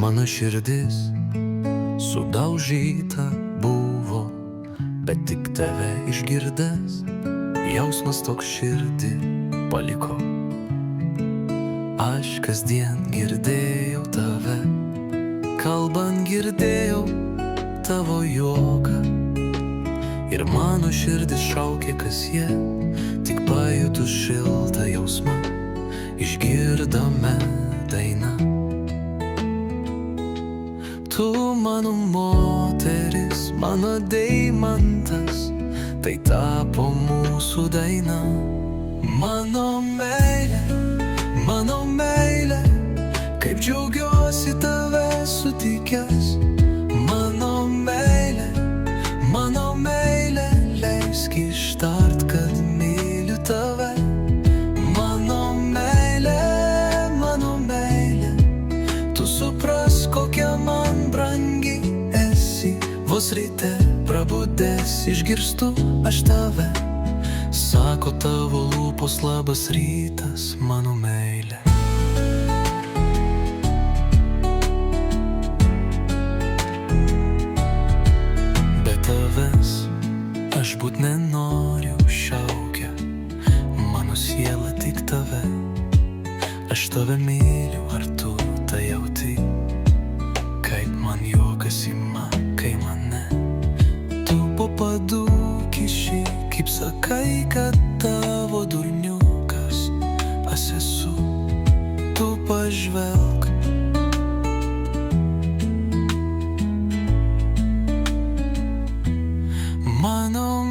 Mano širdis sudaužyta buvo, bet tik tave išgirdęs, jausmas toks širdį paliko. Aš kasdien girdėjau tave, kalbant girdėjau tavo juoką, ir mano širdis šaukė, kas jie, tik pajutus šiltą jausmą, išgirdome dainą. Tu mano moteris, mano deimantas, tai tapo mūsų daina. Mano meilė, kaip džiaugiuosi tave sutikęs. Mano meilė, leisk ištart, kad myliu tave. Mano meilė, tu supras, kokia man brangi esi. Vos ryte prabudęs išgirstu aš tave, sako tavo lūpos labas rytas, mano meilė. Be tavęs aš būt nenoriu, šaukia mano siela tik tave. Aš tave myliu, ar tu tai jauti? Kaip man juokas ima, kai mane tu po padu kiši, kaip sakai, kad tavo durniukas aš esu. Tu pažvelk, mano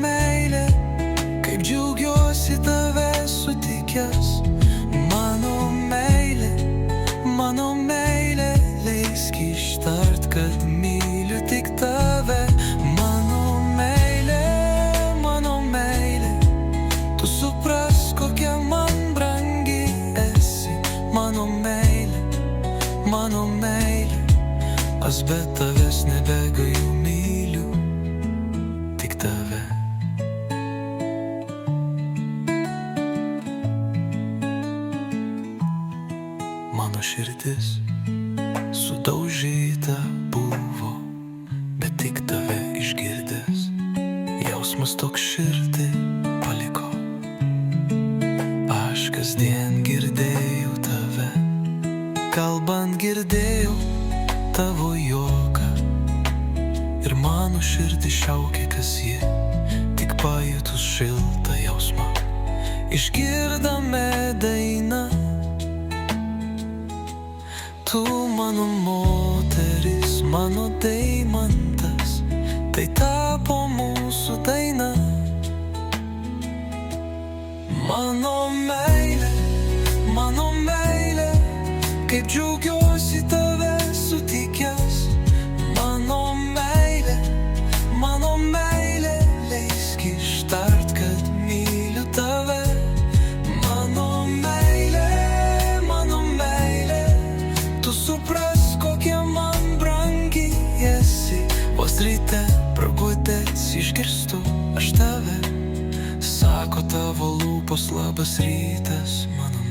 meilė, kaip džiaugiuosi tave sutikęs. Mano meilė, leisk ištart, kad myliu tik tave. Mano meilė, tu supras, kokia man brangi esi. Mano meilė, aš be tavęs nebegaliu, myliu tik tave. Mano širdis sudaužyta buvo, bet tik tave išgirdęs, jausmas toks širdį paliko. Aš kasdien girdėjau tave, kalbant girdėjau tavo juoką, ir mano širdis šaukė, kas jie, tik pajutus šiltą jausmą, išgirdome dainą. Tu mano moteris, mano deimantas, tai tapo mūsų daina. Mano meilė, kaip džiaugiuosi tave sutikęs. Mano meilė, leisk ištart, kad myliu tave. Mano meilė, tu supras, kokia man brangi esi. Vos ryte prabudęs išgirstu aš tave, sako tavo lūpos labas rytas, mano